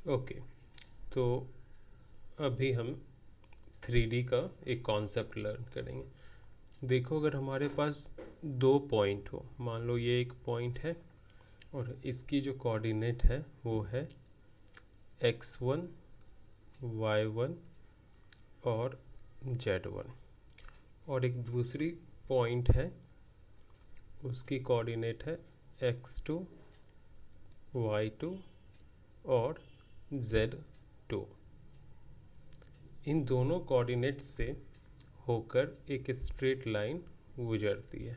Okay, तो अभी हम 3D का एक कॉन्सेप्ट लर्न करेंगे। देखो, अगर हमारे पास दो पॉइंट हो, मान लो ये एक पॉइंट है और इसकी जो कोऑर्डिनेट है वो है x1 y1 और z1, और एक दूसरी पॉइंट है उसकी कोऑर्डिनेट है x2 y2 और z2। इन दोनों कोऑर्डिनेट्स से होकर एक स्ट्रेट लाइन गुजरती है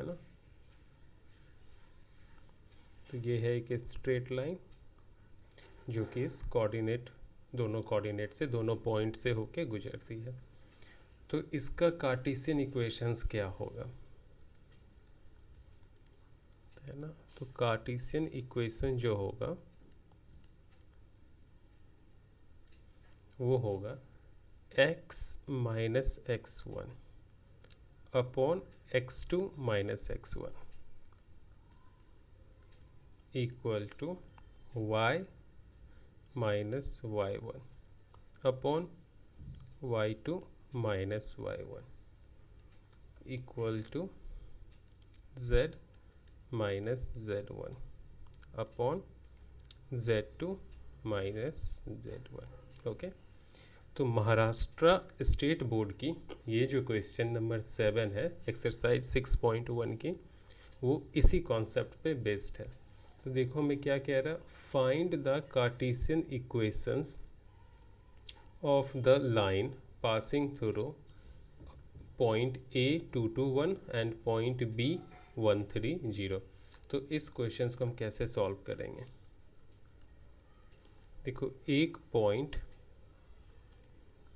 ना। तो ये है एक स्ट्रेट लाइन जो कि इस कोऑर्डिनेट, दोनों कोऑर्डिनेट से, दोनों पॉइंट से होके गुजरती है। तो इसका कार्टेशियन इक्वेशंस क्या होगा, है ना। तो कार्टेशियन इक्वेशन जो होगा वो होगा x minus x one upon x2 minus x one equal to y minus y one upon y2 minus y one equal to z minus z1 upon z2 minus z1। Okay, तो Maharashtra state board की ये जो question number 7 है exercise 6.1 की, वो इसी concept पे based है। तो देखो हमें क्या कह रहा है, find the Cartesian equations of the line passing through point A221 and point B130। तो इस क्वेश्चन को हम कैसे सॉल्व करेंगे। देखो, एक पॉइंट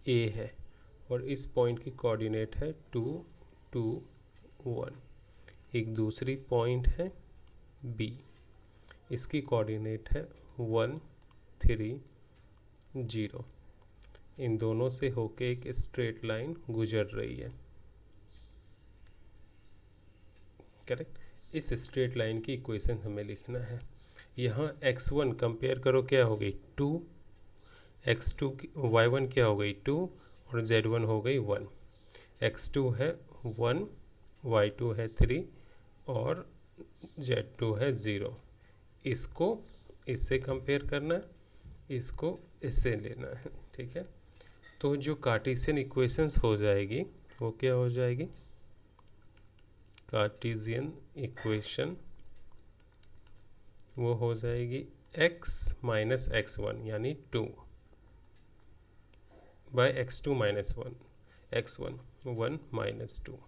A है और इस पॉइंट की कोऑर्डिनेट है 2 2 1। एक दूसरी पॉइंट है B, इसकी कोऑर्डिनेट है 1 3 0। इन दोनों से होके एक स्ट्रेट लाइन गुजर रही है, करेक्ट। इस स्ट्रेट लाइन की इक्वेशन हमें लिखना है। यहाँ x1 कंपेयर करो, क्या हो गई 2, x2 y1 क्या हो गई 2 और z1 हो गई 1। x2 है 1, y2 है 3 और z2 है 0। इसको इससे कंपेयर करना है, इसको इससे लेना है, ठीक है। तो जो कार्टेशियन इक्वेशंस हो जाएगी वो क्या हो जाएगी, कार्टेशियन इक्वेशन वो हो जाएगी x माइनस एक्स वन यानी 2 by x2 minus one x one 1 minus 2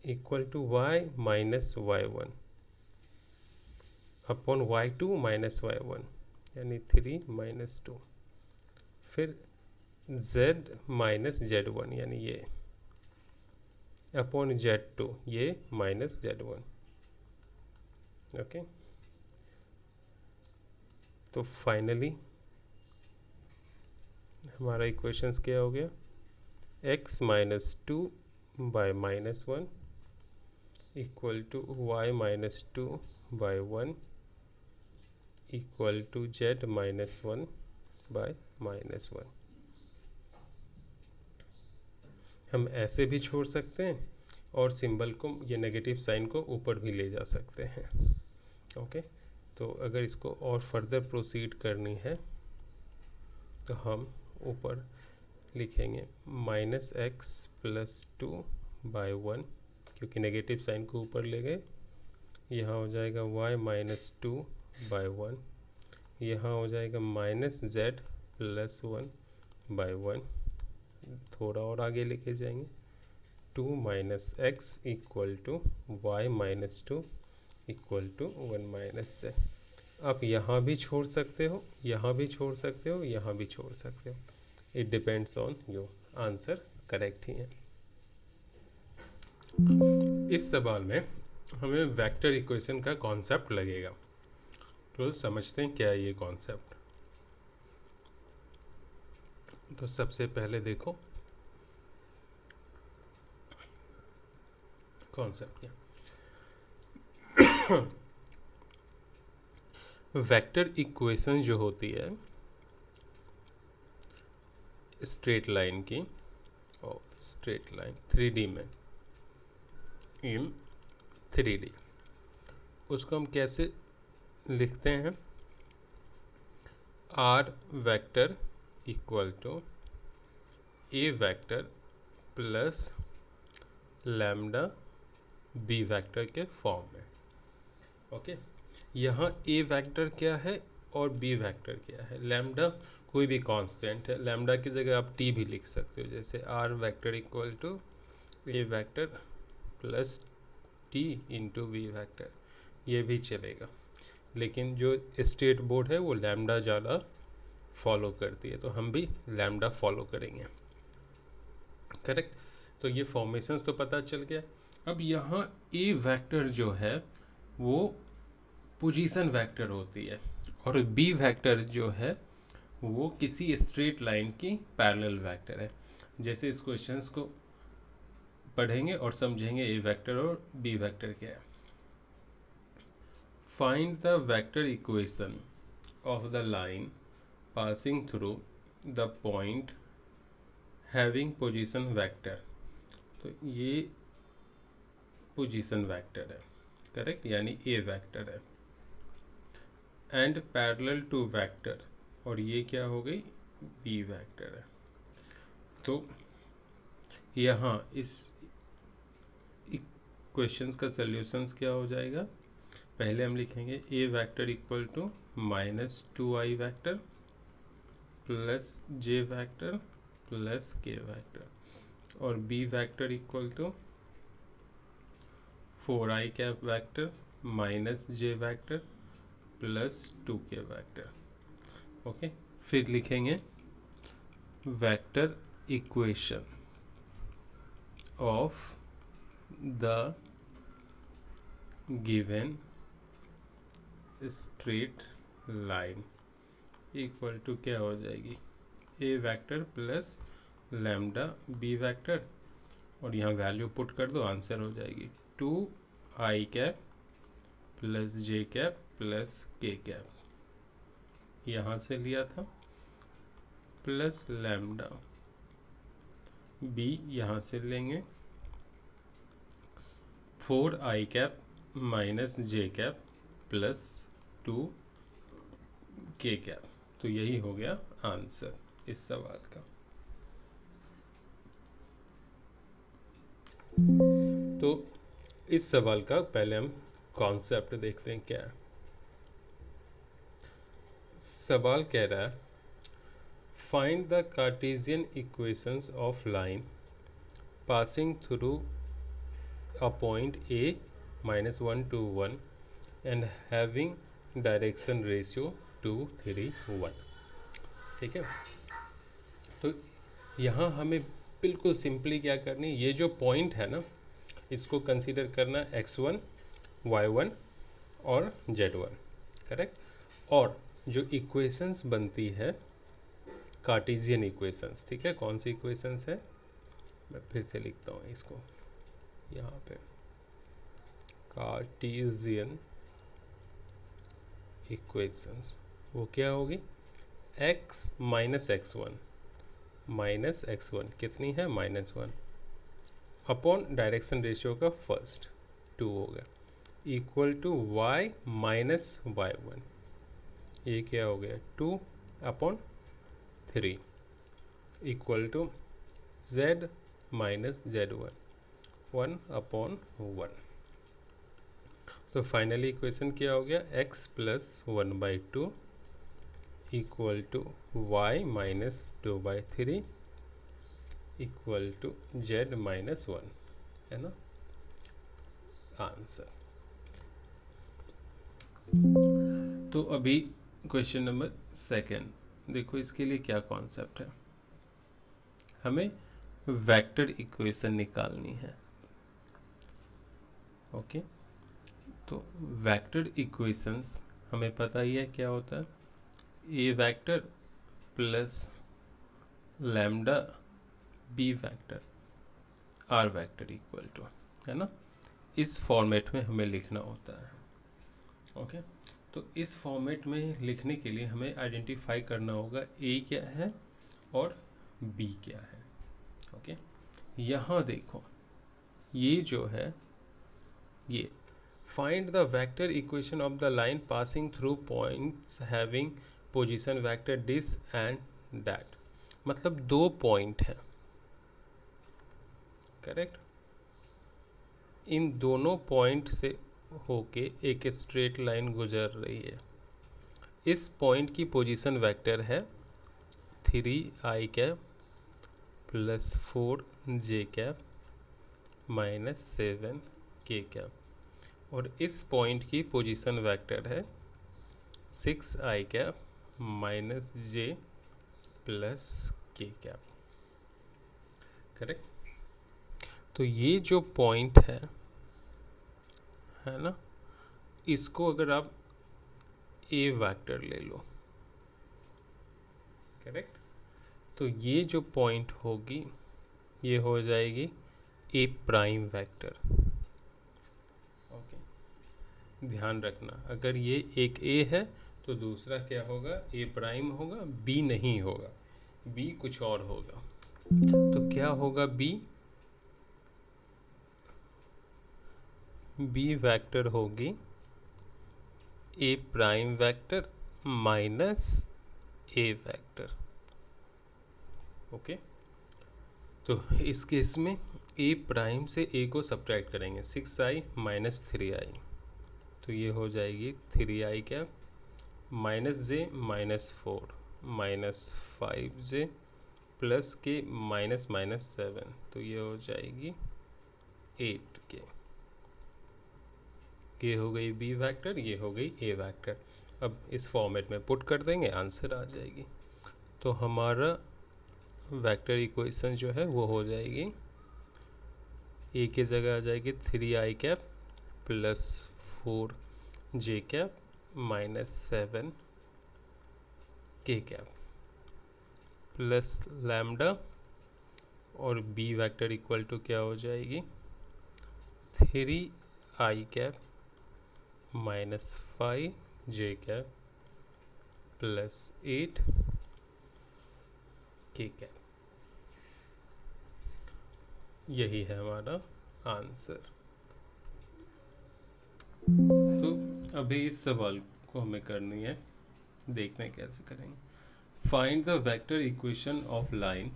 equal to y minus y one upon y2 minus y one यानी 3 माइनस 2। फिर z माइनस z1 यानी ये अपॉन z2 ये माइनस z1। ओके, तो finally हमारा equations क्या हो गया, x minus 2 by minus 1 equal to y minus 2 by 1 equal to z minus 1 by minus 1। हम ऐसे भी छोड़ सकते हैं और सिंबल को, ये नेगेटिव साइन को ऊपर भी ले जा सकते हैं। ओके, तो अगर इसको और फर्दर प्रोसीड करनी है तो हम ऊपर लिखेंगे माइनस एक्स प्लस 2 बाय 1, क्योंकि नेगेटिव साइन को ऊपर ले गए। यहाँ हो जाएगा y माइनस 2 बाय 1, यहाँ हो जाएगा माइनस z प्लस 1 बाय 1। थोड़ा और आगे लेके जाएंगे, 2 minus x equal to y minus 2 equal to 1 minus z। आप यहाँ भी छोड़ सकते हो, यहाँ भी छोड़ सकते हो, यहाँ भी छोड़ सकते हो, it depends on you. Answer correct ही है। इस सवाल में हमें वेक्टर इक्वेशन का कॉन्सेप्ट लगेगा, तो समझते हैं क्या है ये कॉन्सेप्ट। तो सबसे पहले देखो कॉन्सेप्ट क्या। वेक्टर इक्वेशन जो होती है स्ट्रेट लाइन की, और स्ट्रेट लाइन 3D में, इन 3D, उसको हम कैसे लिखते हैं? R vector equal to A vector plus lambda B vector के फॉर्म में। ओके, यहाँ ए वेक्टर क्या है और बी वेक्टर क्या है? लैम्डा कोई भी कांस्टेंट है, लैम्डा की जगह आप टी भी लिख सकते हो, जैसे R vector equal to A vector plus T into B vector, ये भी चलेगा। लेकिन जो स्टेट बोर्ड है वो लैम्डा ज़्यादा फॉलो करती है, तो हम भी लैम्डा फॉलो करेंगे। करेक्ट। तो ये फॉर्मेशंस तो पता चल गया। अब यहाँ ए वेक्टर जो है वो पोजीशन वेक्टर होती है, और बी वेक्टर जो है वो किसी स्ट्रेट लाइन की पैरेलल वेक्टर है। जैसे इस क्वेश्चंस को पढ़ेंगे और समझेंगे ए वेक्टर और बी वेक्टर क्या है। Find the vector equation of the line passing through the point having position vector. तो ये पोजीशन वेक्टर है, करेक्ट, यानी ए वेक्टर है। एंड पैरेलल टू वेक्टर, और ये क्या हो गई? बी वेक्टर है। तो यहाँ इस क्वेश्चंस का सॉल्यूशंस क्या हो जाएगा? पहले हम लिखेंगे A vector equal to minus 2i vector plus J vector plus K vector, और B vector equal to 4i cap vector minus J vector plus 2k vector. Okay, फिर लिखेंगे vector equation of the given straight line equal to क्या हो जाएगी? A vector plus lambda B vector, और यहाँ value put कर दो, answer हो जाएगी 2i कैप प्लस जे कैप प्लस के कैप, यहाँ से लिया था, प्लस लैम्डा बी यहाँ से लेंगे 4i cap minus J cap plus 2k cap. तो यही हो गया आंसर इस सवाल का। तो इस सवाल का पहले हम कॉन्सेप्ट देखते हैं क्या है। सवाल कह रहा है find the Cartesian equations of line passing through a point A minus 1 to 1 and having direction ratio 2 3 1। ठीक है, तो यहाँ हमें बिल्कुल सिंपली क्या करनी, ये जो पॉइंट है ना इसको कंसीडर करना x1 y1 और z1, करेक्ट। और जो इक्वेशंस बनती है कार्टेशियन इक्वेशंस, ठीक है, कौन सी इक्वेशंस है, मैं फिर से लिखता हूँ इसको यहाँ पे, कार्टेशियन इक्वेशंस वो क्या होगी? x माइनस एक्स वन कितनी है? -1 अपॉन डायरेक्शन रेशियो का फर्स्ट 2 होगा equal to y minus y1, ये क्या हो गया 2 upon 3 equal to z minus z1 1 upon 1। तो फाइनली इक्वेशन क्या हो गया? x plus 1/2 equal to y minus 2/3 equal to z minus 1, है ना आंसर। तो अभी क्वेश्चन नंबर 2, देखो इसके लिए क्या कॉन्सेप्ट है, हमें वेक्टर इक्वेशन निकालनी है। ओके, तो वेक्टर इक्वेशंस हमें पता ही है क्या होता है, A vector plus lambda B vector R vector equal to, है ना, इस फॉर्मेट में हमें लिखना होता है। ओके, तो इस फॉर्मेट में लिखने के लिए हमें आइडेंटिफाई करना होगा ए क्या है और बी क्या है। ओके, यहाँ देखो ये जो है ये find the vector equation of the line passing through points having position vector this and that, मतलब दो पॉइंट है, करेक्ट। इन दोनों पॉइंट से होके एक स्ट्रेट लाइन गुजर रही है। इस पॉइंट की पोजीशन वेक्टर है 3i cap plus 4j cap minus 7k cap, और इस पॉइंट की पोजीशन वेक्टर है 6i cap minus j plus k cap, correct. तो ये जो पॉइंट है ना, इसको अगर आप ए वेक्टर ले लो, करेक्ट, तो ये जो पॉइंट होगी ये हो जाएगी ए प्राइम वेक्टर। ओके, ध्यान रखना, अगर ये एक ए है तो दूसरा क्या होगा, ए प्राइम होगा, बी नहीं होगा, बी कुछ और होगा। तो क्या होगा बी वेक्टर होगी ए प्राइम वेक्टर माइनस ए वेक्टर। ओके, तो इस केस में ए प्राइम से ए को सब्ट्रैक्ट करेंगे, 6i माइनस 3i, तो ये हो जाएगी 3i क्या माइनस जे माइनस 4 माइनस 5j प्लस के माइनस माइनस 7, तो ये हो जाएगी 8k। ये हो गई बी वेक्टर, ये हो गई ए वेक्टर। अब इस फॉर्मेट में पुट कर देंगे, आंसर आ जाएगी। तो हमारा वेक्टर इक्वेशन जो है वो हो जाएगी, ए की जगह आ जाएगी 3i cap plus 4j cap minus 7k cap plus lambda, और बी वेक्टर इक्वल टू क्या हो जाएगी 3i cap minus 5j cap plus 8k cap. यही है हमारा आंसर। तो अभी इस सवाल को हमें करनी है, देखते हैं कैसे करेंगे। Find the vector equation of line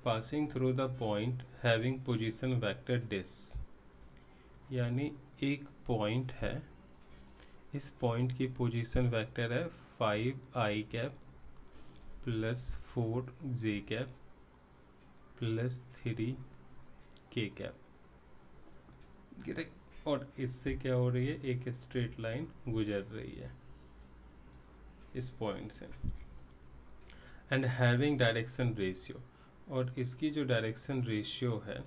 passing through the point having position vector this, यानी एक पॉइंट है, इस पॉइंट की पोजीशन वेक्टर है 5i cap plus 4j cap plus 3k cap, और इससे क्या हो रही है, एक स्ट्रेट लाइन गुजर रही है इस पॉइंट से, एंड हैविंग डायरेक्शन रेशियो, और इसकी जो डायरेक्शन रेशियो है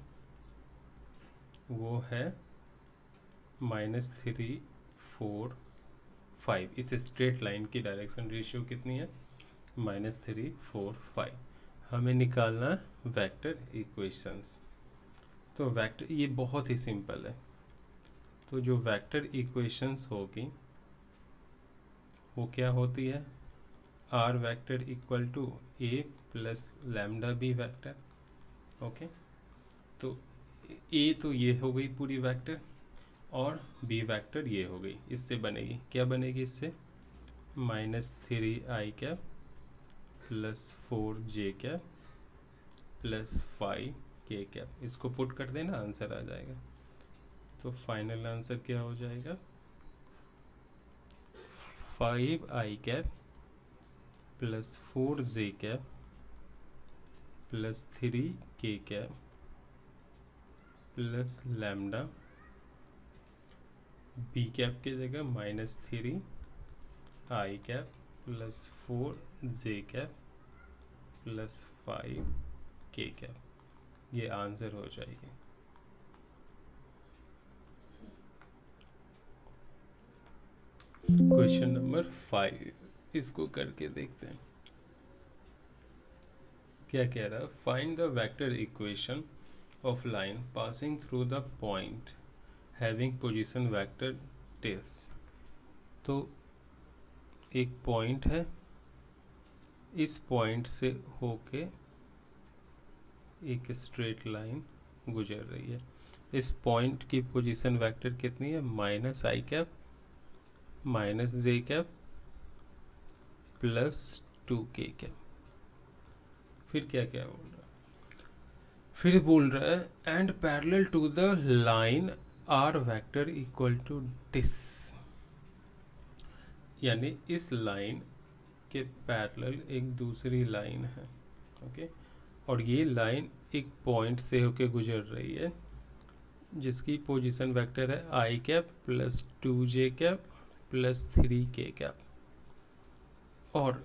वो है -3 4 5। इस स्ट्रेट लाइन की डायरेक्शन रेशियो कितनी है, -3 4 5। हमें निकालना वेक्टर इक्वेशंस। तो वेक्टर ये बहुत ही सिंपल है। तो जो वेक्टर इक्वेशंस होगी वो क्या होती है, R vector equal to A plus lambda B vector. Okay, तो ए तो ये हो गई पूरी वेक्टर, और बी वेक्टर ये हो गई। इससे बनेगी क्या, बनेगी इससे -3i cap plus 4j cap plus 5k cap. इसको पुट कर देना, आंसर आ जाएगा। तो फाइनल आंसर क्या हो जाएगा, 5i cap plus 4j cap plus 3k cap plus lambda, B cap की जगह -3i cap plus 4j cap plus 5k cap, ये आंसर हो जाएगी। क्वेश्चन नंबर 5, इसको करके देखते हैं क्या कह रहा है। Find the vector equation of line passing through the point having position vector this. तो एक पॉइंट है, इस पॉइंट से होके एक स्ट्रेट लाइन गुजर रही है। इस पॉइंट की पोजीशन वेक्टर कितनी है? Minus I cap minus J cap plus 2k cap. फिर क्या क्या बोल रहा है? फिर बोल रहा है and parallel to the line R vector equal to this, यानी इस लाइन के पैरेलल एक दूसरी लाइन है, ओके। और ये लाइन एक पॉइंट से होके गुजर रही है जिसकी पोजीशन वेक्टर है I cap plus 2j cap plus 3k cap, और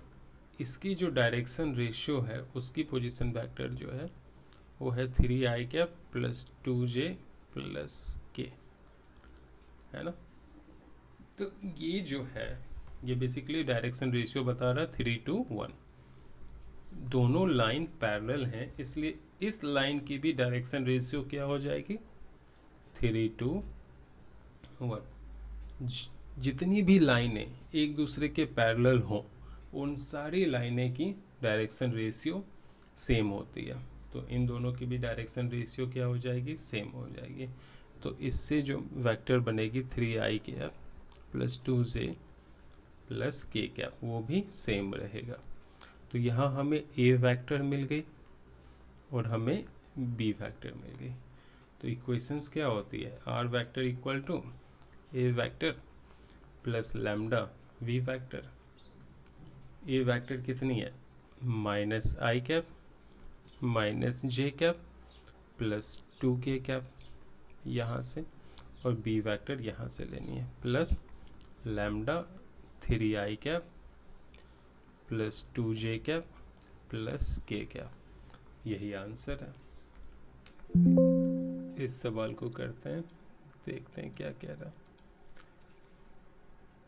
इसकी जो डायरेक्शन रेशियो है उसकी पोजीशन वेक्टर जो है वो है 3i cap plus 2j plus k, है ना। तो ये जो है ये बेसिकली डायरेक्शन रेशियो बता रहा है 3:1। दोनों लाइन पैरेलल हैं, इसलिए इस लाइन की भी डायरेक्शन रेशियो क्या हो जाएगी? 3:1। जितनी भी लाइनें एक दूसरे के पैरेलल हों उन सारी लाइनें की डायरेक्शन रेशियो सेम होती है, तो इन दोनों की भी डायरेक्शन रेशियो क्या हो जाएगी? सेम हो जाएगी। तो इससे जो वेक्टर बनेगी 3i cap plus 2j plus k cap वो भी सेम रहेगा। तो यहाँ हमें a वेक्टर मिल गई और हमें b वेक्टर मिल गई। तो इक्वेशंस क्या होती है? r vector equal to a vector plus lambda v vector. a vector कितनी है? Minus I cap minus J cap plus 2k cap यहाँ से, और b वेक्टर यहाँ से लेनी है plus lambda 3i cap plus 2j cap plus k cap. यही आंसर है। इस सवाल को करते हैं, देखते हैं क्या कह रहा है।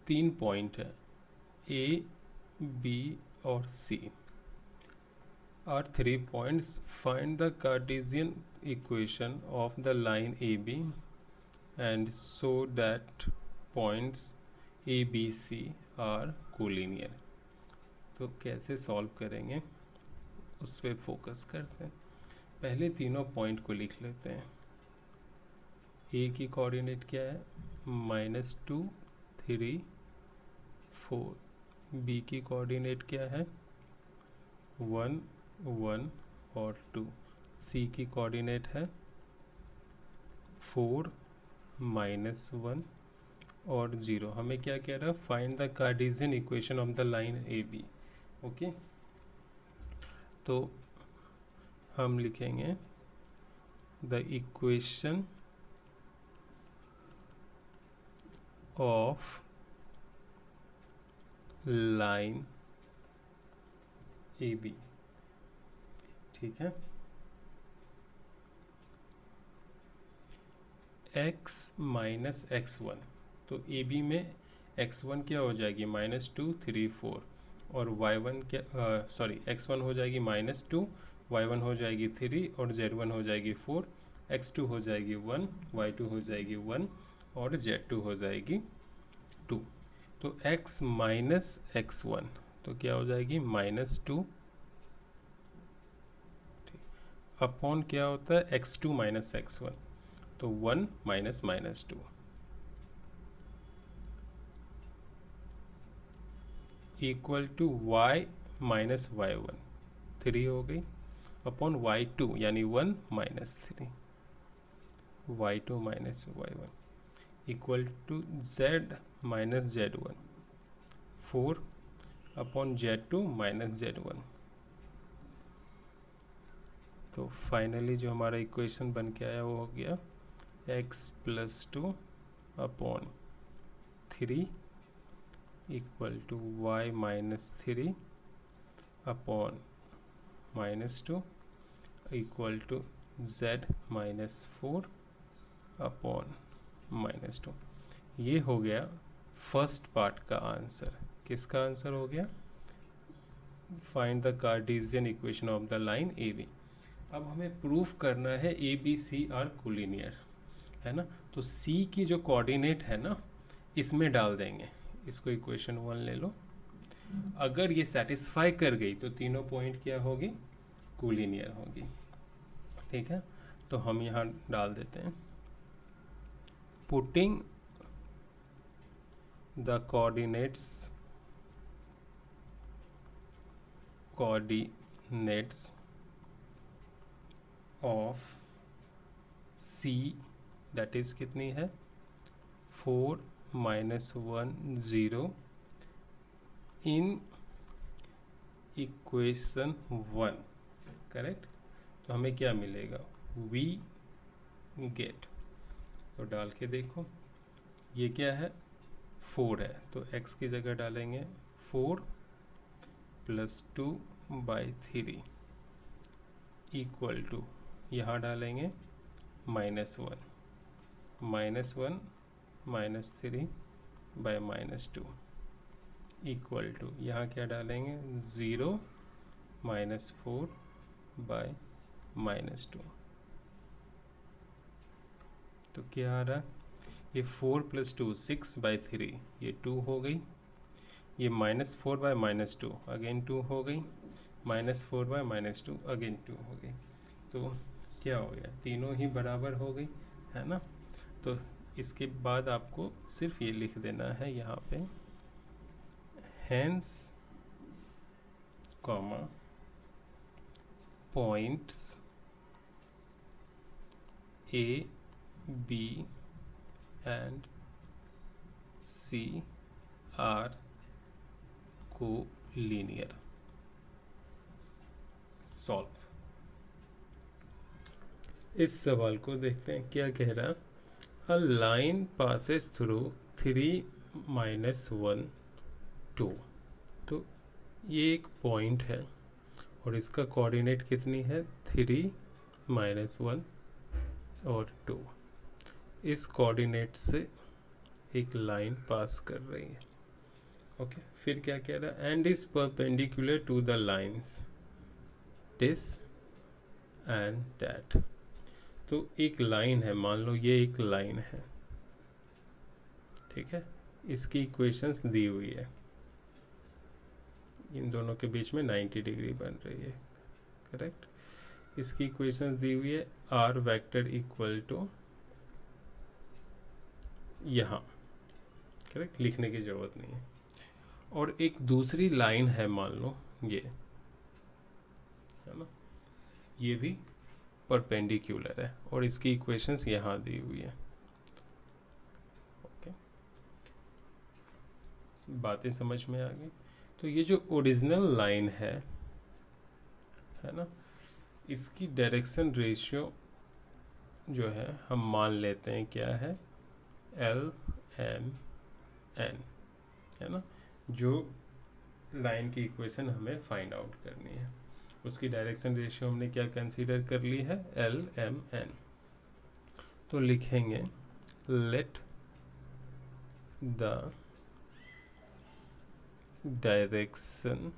3 पॉइंट है A, B और C are 3 points. Find the Cartesian equation of the line AB and show that points A, B, C are collinear. तो कैसे सॉल्व करेंगे उस पर फोकस करते हैं। पहले तीनों पॉइंट को लिख लेते हैं। ए की कोऑर्डिनेट क्या है? -2 3 4। बी की कोऑर्डिनेट क्या है? 1 1 और 2। सी की कोऑर्डिनेट है 4 -1 और 0। हमें क्या कह रहा है? Find the Cartesian equation of the line A B, okay. तो हम लिखेंगे the equation of line A B, ठीक है। x माइनस x1, तो ए बी में x1 क्या हो जाएगी? -2 3 4, और y1 क्या x1 हो जाएगी -2, y1 हो जाएगी 3 और z1 हो जाएगी 4, x2 हो जाएगी 1, y2 हो जाएगी 1 और z2 हो जाएगी 2। तो x माइनस x1 तो क्या हो जाएगी? -2 अपॉन क्या होता है? x2 माइनस x1, तो 1 minus -2 equal to y minus y1, 3 हो गई, अपॉन y2 यानी 1 minus 3, y2 minus y1 equal to z minus z1, 4 upon z2 minus z1। तो फाइनली जो हमारा इक्वेशन बन के आया वो हो गया x plus 2 upon 3 equal to y minus 3 upon -2 equal to z minus 4 upon -2। ये हो गया फर्स्ट पार्ट का आंसर। किसका आंसर हो गया? Find the Cartesian equation of the line A B. अब हमें प्रूफ करना है A B C are collinear, है ना। तो सी की जो कोऑर्डिनेट है ना इसमें डाल देंगे, इसको इक्वेशन 1 ले लो, अगर ये सेटिस्फाई कर गई तो तीनों पॉइंट क्या होगी, कोलिनियर होगी। ठीक है, तो हम यहाँ डाल देते हैं putting the coordinates of C, that is कितनी है 4 -1 0 इन इक्वेशन 1, करेक्ट। तो हमें क्या मिलेगा, वी गेट, तो डाल के देखो ये क्या है 4 है, तो x की जगह डालेंगे 4 + 2/3 इक्वल टू, यहाँ डालेंगे -1 -3/-2 इक्वल टू, यहाँ क्या डालेंगे 0 -4/-2। तो क्या आ रहा, ये 4 + 2 6/3, ये 2 हो गई, ये -4/-2 अगेन 2 हो गई, -4/-2 अगेन 2 हो गई। तो क्या हो गया, तीनों ही बराबर हो गई, है ना। तो इसके बाद आपको सिर्फ ये लिख देना है यहाँ पे, hence comma points A, B and C are collinear. Solve. इस सवाल को देखते हैं क्या कह रहा, अ लाइन पासेस थ्रू 3 -1 2। तो ये एक पॉइंट है और इसका कोऑर्डिनेट कितनी है 3 -1 और 2। इस कोऑर्डिनेट से एक लाइन पास कर रही है, ओके। फिर क्या कह रहा है, and is perpendicular to the lines this and that. तो एक लाइन है, मान लो ये एक लाइन है, ठीक है, इसकी इक्वेशंस दी हुई है, इन दोनों के बीच में 90 डिग्री बन रही है, करेक्ट। इसकी इक्वेशंस दी हुई है, आर वेक्टर इक्वल टू, यहाँ करेक्ट, लिखने की ज़रूरत नहीं है। और एक दूसरी लाइन है, मान लो ये है ना, ये भी परपेंडिकुलर है और इसकी इक्वेशंस यहाँ दी हुई है, ओके। बातें समझ में आ गई। तो ये जो ओरिजिनल लाइन है ना, इसकी डायरेक्शन रेशियो जो है हम मान लेते हैं क्या है LMN, है ना। जो लाइन की इक्वेशन हमें फाइंड आउट करनी है उसकी डायरेक्शन रेशियो हमने क्या कंसीडर कर ली है LMN। तो लिखेंगे let the direction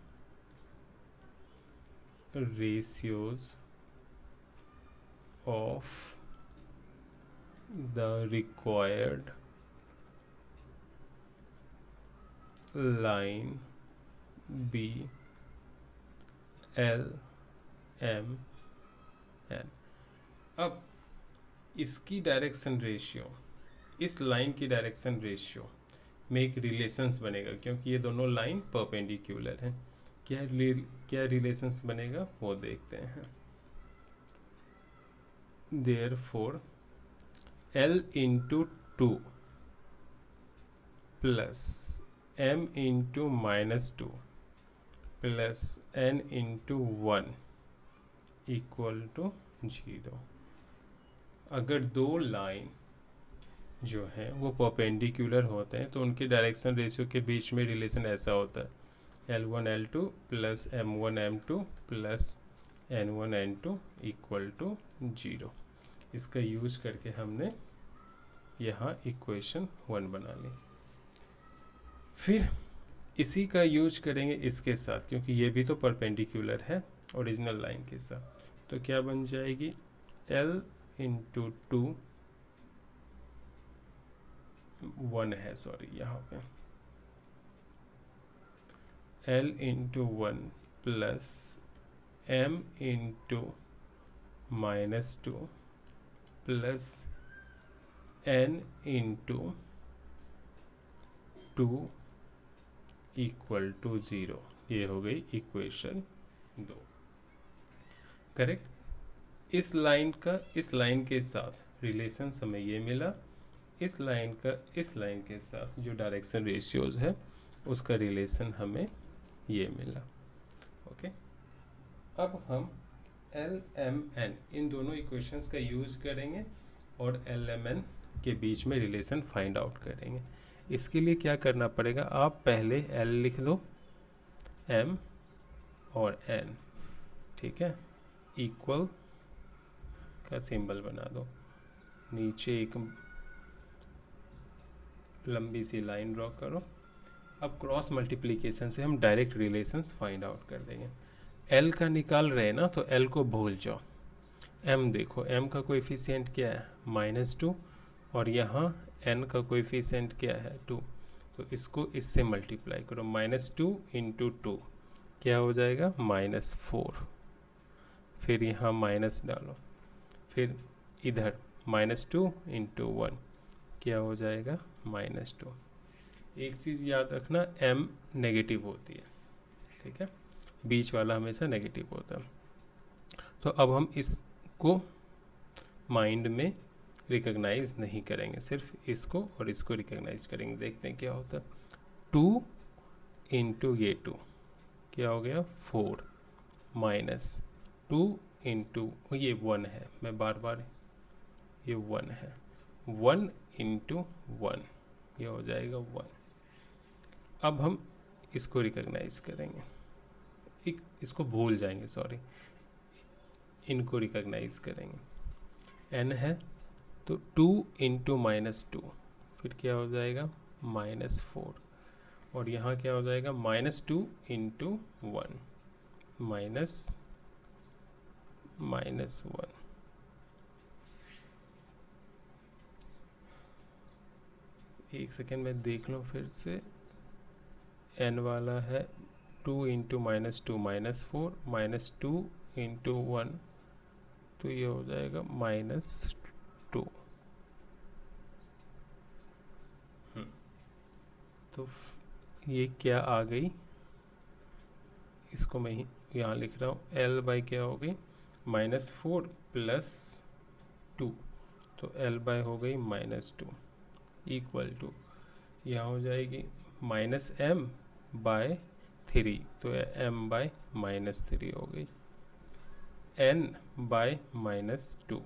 ratios of the required line be LMN। अब इसकी डायरेक्शन रेशियो, इस लाइन की डायरेक्शन रेशियो में एक रिलेशंस बनेगा, क्योंकि ये दोनों लाइन परपेंडिकुलर हैं। क्या रिलेशंस बनेगा वो देखते हैं। Therefore L into 2 plus M into -2 plus N into 1 equal to 0। अगर दो लाइन जो है वो परपेंडिकुलर होते हैं तो उनके डायरेक्शन रेशियो के बीच में रिलेशन ऐसा होता है L1 L2 plus M1 M2 plus N1 N2 equal to 0। इसका यूज करके हमने यहाँ इक्वेशन 1 बना ली। फिर इसी का यूज करेंगे इसके साथ, क्योंकि ये भी तो परपेंडिकुलर है ओरिजिनल लाइन के साथ। तो क्या बन जाएगी L इंटू 2 1 है, सॉरी यहाँ पे L into 1 plus m into -2 plus n into 2 equal to 0। ये हो गई इक्वेशन 2। करेक्ट। इस लाइन के साथ रिलेशन हमें ये मिला, इस लाइन के साथ जो डायरेक्शन रेशियोज है उसका रिलेशन हमें ये मिला। ओके, अब हम एल एम एन इन दोनों इक्वेशंस का यूज करेंगे और एल एम एन के बीच में रिलेशन फाइंड आउट करेंगे। इसके लिए क्या करना पड़ेगा, आप पहले एल लिख दो, एम और एन, ठीक है, इक्वल का सिंबल बना दो, नीचे एक लंबी सी लाइन ड्रॉ करो। अब क्रॉस मल्टीप्लिकेशन से हम डायरेक्ट रिलेशंस फाइंड आउट कर देंगे। एल का निकाल रहे हैं ना, तो एल को भूल जाओ। एम देखो, एम का कोएफिशिएंट क्या है, -2, और यहाँ एन का कोएफिशिएंट क्या है, 2। तो इसको इससे मल्टीप्लाई करो, -2 इंटू 2 क्या हो जाएगा, -4। फिर यहाँ माइनस डालो, फिर इधर -2 इंटू 1 क्या हो जाएगा, -2। एक चीज़ याद रखना, m नेगेटिव होती है, ठीक है, बीच वाला हमेशा नेगेटिव होता है। तो अब हम इसको माइंड में रिकॉग्नाइज नहीं करेंगे, सिर्फ इसको और इसको रिकॉग्नाइज करेंगे। देखते हैं क्या होता है। 2 इंटू ये 2 क्या हो गया, 4, -2 इंटू ये 1 है, मैं बार बार ये 1 है, 1 इंटू 1 ये हो जाएगा 1। अब हम इसको रिकॉग्नाइज करेंगे, इसको भूल जाएंगे, सॉरी, इनको रिकॉग्नाइज करेंगे। n है तो 2 इंटू -2 फिर क्या हो जाएगा, -4, और यहाँ क्या हो जाएगा, -2 इंटू 1 -1। एक सेकेंड में देख लो फिर से, n वाला है 2 इंटू -2 -4, -2 इंटू 1 तो ये हो जाएगा -2। तो ये क्या आ गई, इसको मैं यहाँ लिख रहा हूँ, L बाई क्या हो गई, -4 प्लस 2, तो L बाई हो गई -2 इक्वल टू यहाँ हो जाएगी -m बाय 3, तो m बाय -3 हो गई, n बाय -2।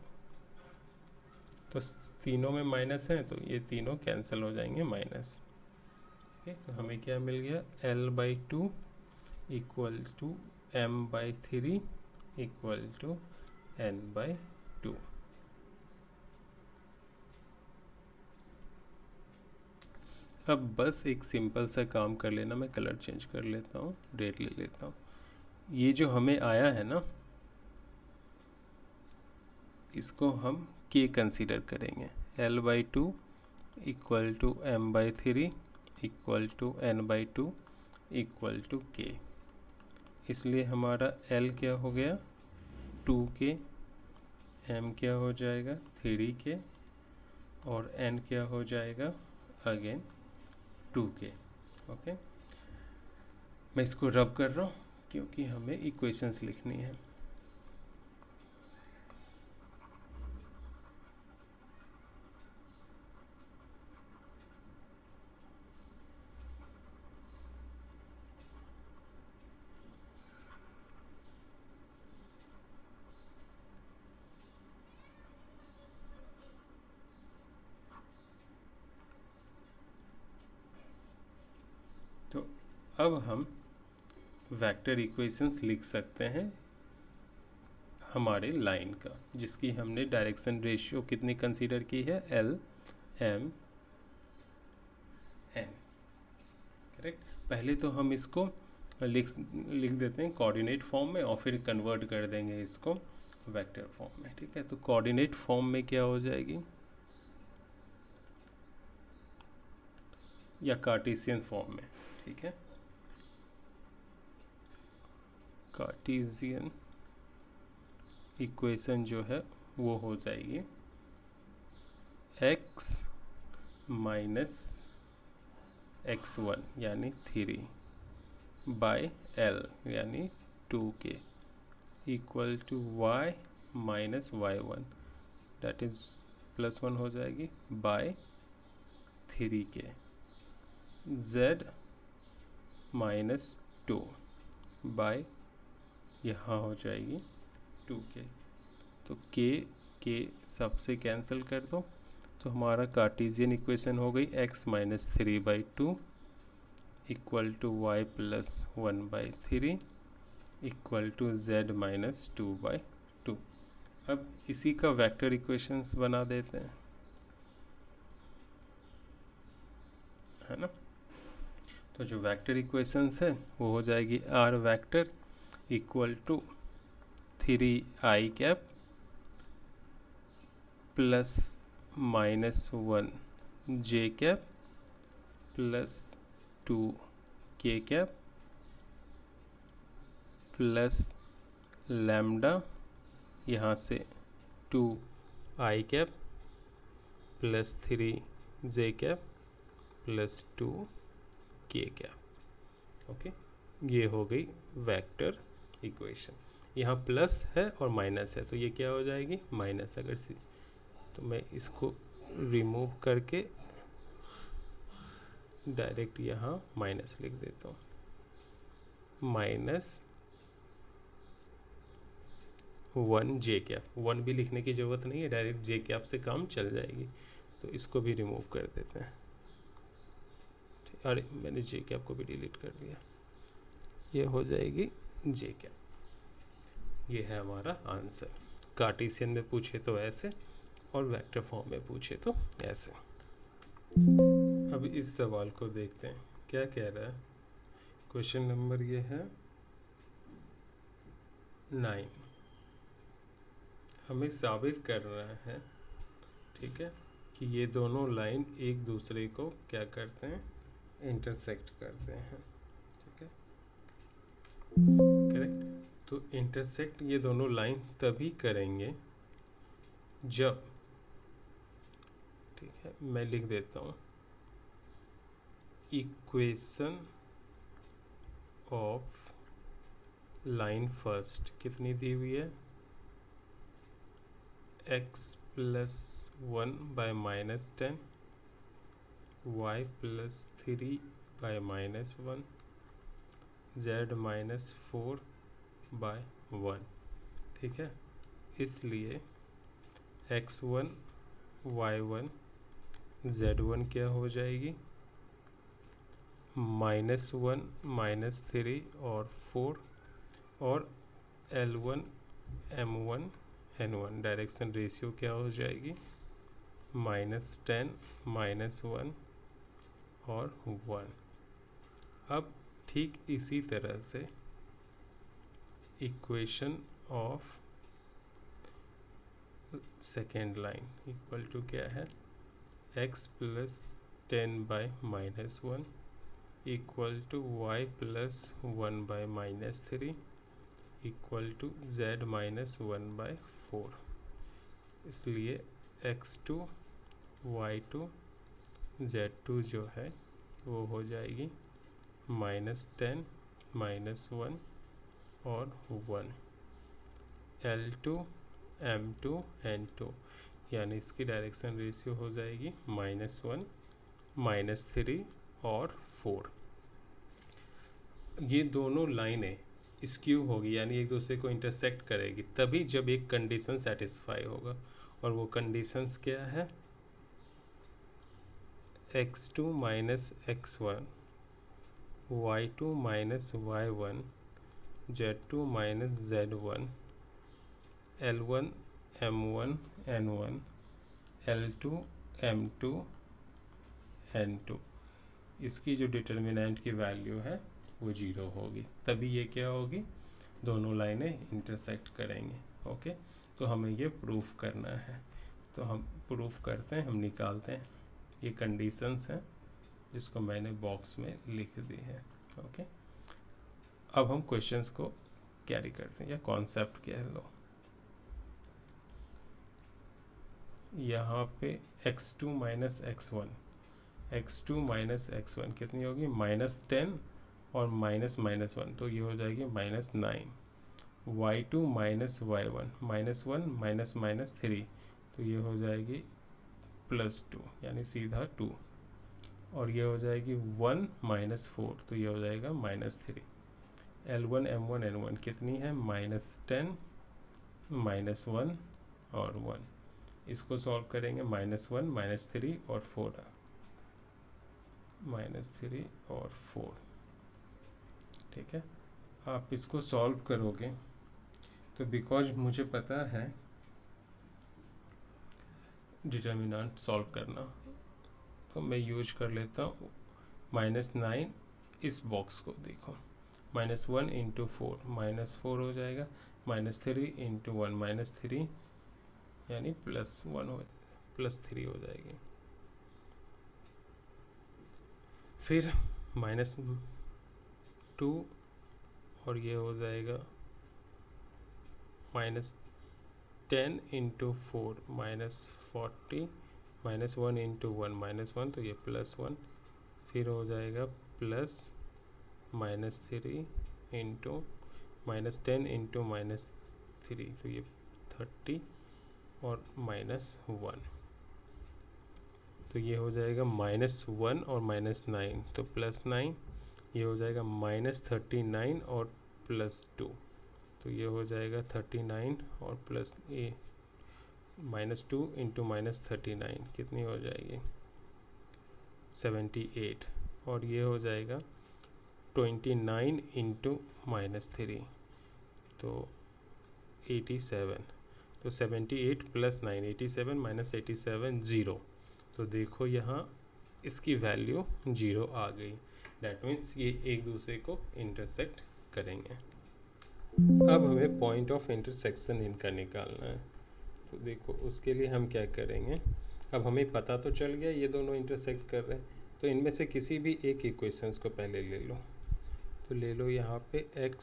तो तीनों में माइनस है तो ये तीनों कैंसिल हो जाएंगे माइनस। ओके, तो हमें क्या मिल गया, L by 2 equal to m by 3 equal to n by 2। अब बस एक सिंपल सा काम कर लेना, मैं कलर चेंज कर लेता हूँ, रेड ले लेता हूँ। ये जो हमें आया है ना, इसको हम k कंसीडर करेंगे, L by 2 equal to m by 3 equal to n by 2 equal to k। इसलिए हमारा L क्या हो गया, 2k, m क्या हो जाएगा 3k, और n क्या हो जाएगा अगेन 2k। ओके, मैं इसको रब कर रहा हूँ क्योंकि हमें इक्वेशंस लिखनी है। तो अब हम वेक्टर इक्वेशंस लिख सकते हैं हमारे लाइन का, जिसकी हमने डायरेक्शन रेशियो कितनी कंसीडर की है, L M N। करेक्ट। पहले तो हम इसको लिख देते हैं कोऑर्डिनेट फॉर्म में और फिर कन्वर्ट कर देंगे इसको वेक्टर फॉर्म में, ठीक है। तो कोऑर्डिनेट फॉर्म में क्या हो जाएगी, या कार्टेशियन फॉर्म में, ठीक है। कार्टेशियन इक्वेशन जो है वो हो जाएगी x माइनस x1 यानी 3 बाय l यानी 2k equal to y minus y1 that is +1 हो जाएगी bye 3k z minus 2 bye यहाँ हो जाएगी 2k। तो k सबसे कैंसिल कर दो तो हमारा कार्टेशियन इक्वेशन हो गई x minus 3/2 equal to y plus 1/3 equal to z minus 2/2। अब इसी का वेक्टर इक्वेशंस बना देते हैं, है ना। तो जो वेक्टर इक्वेशंस है वो हो जाएगी r vector equal to 3i cap plus -1 j cap plus 2k cap plus lambda यहाँ से 2i cap plus 3j cap plus 2k cap. Okay, ये हो गई वेक्टर इक्वेशन। यहाँ प्लस है और माइनस है तो ये क्या हो जाएगी माइनस। अगर तो मैं इसको रिमूव करके डायरेक्ट यहाँ माइनस लिख देता हूँ, माइनस 1 जे कैप। 1 भी लिखने की ज़रूरत नहीं है, डायरेक्ट जे कैप से काम चल जाएगी। तो इसको भी रिमूव कर देते हैं। अरे मैंने जे कैप को भी डिलीट कर दिया, ये हो जाएगी जे कैप। ये है हमारा आंसर। कार्टेशियन में पूछे तो ऐसे और वेक्टर फॉर्म में पूछे तो ऐसे। अब इस सवाल को देखते हैं क्या कह रहा है। क्वेश्चन नंबर ये है 9। हमें साबित करना है, ठीक है, कि ये दोनों लाइन एक दूसरे को क्या करते हैं इंटरसेक्ट करते हैं, ठीक है, करेक्ट। तो इंटरसेक्ट ये दोनों लाइन तभी करेंगे जब, ठीक है, मैं लिख देता हूँ इक्वेशन ऑफ लाइन फर्स्ट कितनी दी हुई है x plus 1 by -10 y plus 3 by -1 z minus 4 by 1, ठीक है। इसलिए x1 y1 z1 क्या हो जाएगी -1 -3 और 4 और L1 M1 N1 direction ratio क्या हो जाएगी -10 -1 और 1। अब ठीक इसी तरह से equation of second line equal to क्या है x plus 10 by -1 equal to y plus 1 by -3 equal to z minus 1 by 4। इसलिए x2 y2 z2 जो है वो हो जाएगी -10 -1 और 1 L2 M2 N2 यानी इसकी डायरेक्शन रेशियो हो जाएगी -1 -3 और 4। ये दोनों लाइनें स्क्यू होगी यानी एक दूसरे को इंटरसेक्ट करेगी तभी जब एक कंडीशन सेटिस्फाई होगा। और वो कंडीशंस क्या है x2 minus x1 y2 minus y1 z2 minus z1 L1 M1 N1 L2 M2 N2। इसकी जो डिटर्मिनेंट की वैल्यू है वो 0 होगी तभी ये क्या होगी दोनों लाइनें इंटरसेक्ट करेंगे। ओके, तो हमें ये प्रूफ करना है। तो हम प्रूफ करते हैं, हम निकालते हैं। ये कंडीशंस हैं जिसको मैंने बॉक्स में लिख दी है। ओके, अब हम क्वेश्चंस को कैरी करते हैं या कॉन्सेप्ट कह लो। यहाँ पे x2 माइनस x1 कितनी होगी -10 और -1, तो ये हो जाएगी -9। y2 माइनस y1 -1 तो ये हो जाएगी +2 यानी सीधा 2। और ये हो जाएगी 1 -4 तो ये हो जाएगा -3। L1 M1 N1 कितनी है -10 -1 और 1। इसको सॉल्व करेंगे -1 -3 और 4 -3 और 4। ठीक है, आप इसको सॉल्व करोगे तो बिकॉज मुझे पता है डिटर्मिनेंट सॉल्व करना, तो मैं यूज कर लेता हूँ -9। इस बॉक्स को देखो, -1 इंटू 4 -4 हो जाएगा, -3 इंटू 1 -3 यानी +1 हो +3 हो जाएगी। फिर -2 और ये हो जाएगा -10 इंटू 4 -40 -1 इंटू 1 -1 तो ये +1। फिर हो जाएगा प्लस -3 इंटू -10 इंटू -3 तो ये 30 और -1 तो ये हो जाएगा -1 और -9 तो +9। ये हो जाएगा -39 और +2 तो ये हो जाएगा 39 और प्लस ए -2 इंटू -39 कितनी हो जाएगी 78। और ये हो जाएगा 29 इंटू -3 तो 87। तो 78 + 9 87 -87 0। तो देखो यहाँ इसकी वैल्यू 0 आ गई। डैट मीन्स ये एक दूसरे को इंटरसेक्ट करेंगे। अब हमें पॉइंट ऑफ इंटरसेक्शन इनका निकालना है। तो देखो उसके लिए हम क्या करेंगे, अब हमें पता तो चल गया ये दोनों इंटरसेक्ट कर रहे हैं, तो इनमें से किसी भी एक इक्वेशंस को पहले ले लो। तो ले लो यहाँ पे x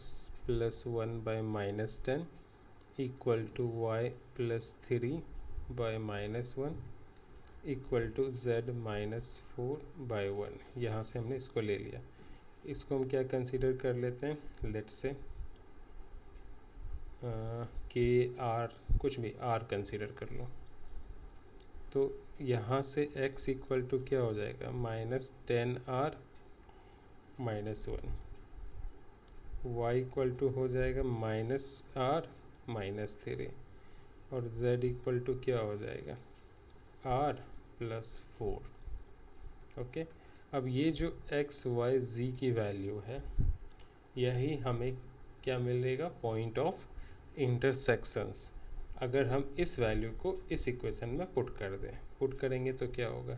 + 1/-10 equal to y + 3/-1 equal to z -4/1। यहाँ से हमने इसको ले लिया। इसको हम क्या कंसीडर कर लेते हैं, लेट्स से के आर कुछ भी आर कंसीडर कर लो। तो यहाँ से x इक्वल टू क्या हो जाएगा -10r -1, y इक्वल टू हो जाएगा -r -3 और z इक्वल टू क्या हो जाएगा r + 4। ओके, अब ये जो x y z की वैल्यू है यही हमें क्या मिलेगा, पॉइंट ऑफ इंटरसेक्शंस। अगर हम इस वैल्यू को इस इक्वेशन में पुट कर दें, पुट करेंगे तो क्या होगा,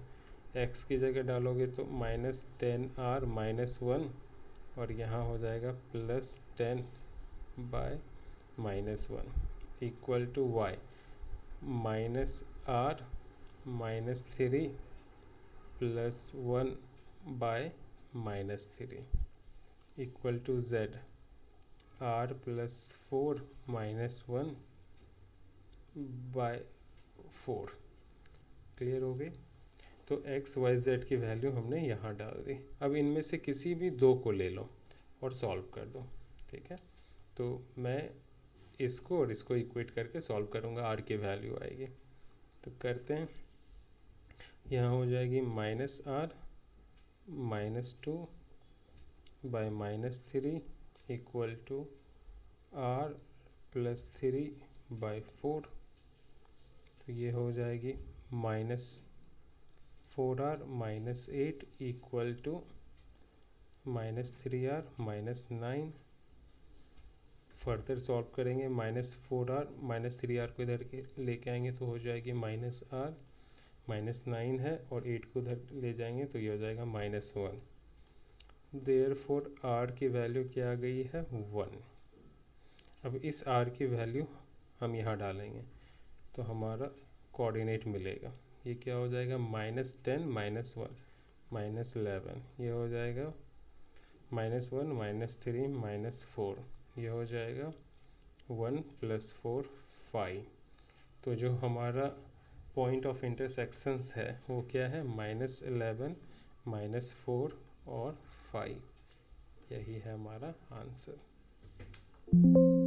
x की जगह डालोगे तो -10r -1 और यहाँ हो जाएगा +10/-1 equal to y -r -3 + 1/-3 equal to z r + 4 -1/4। Clear हो गई। तो x y z की वैल्यू हमने यहाँ डाल दी। अब इनमें से किसी भी दो को ले लो और सॉल्व कर दो। ठीक है, तो मैं इसको और इसको इक्वेट करके सॉल्व करूँगा, r की वैल्यू आएगी। तो करते हैं, यहाँ हो जाएगी -r -2/-3 इक्वल टू r + 3/4। तो ये हो जाएगी -4r -8 equal to -3r -9। Further solve करेंगे, -4r -3r को इधर के लेके आएंगे तो हो जाएगी -r -9 है और 8 को उधर ले जाएंगे तो ये हो जाएगा -1। देयरफॉर r की वैल्यू क्या आ गई है 1। अब इस r की वैल्यू हम यहाँ डालेंगे तो हमारा कोऑर्डिनेट मिलेगा। ये क्या हो जाएगा -10 -1 -11, ये हो जाएगा -1 -3 -4 ये हो जाएगा 1 + 4 5। तो जो हमारा पॉइंट ऑफ इंटरसेक्शंस है वो क्या है, -11 -4 और 5। यही है हमारा आंसर।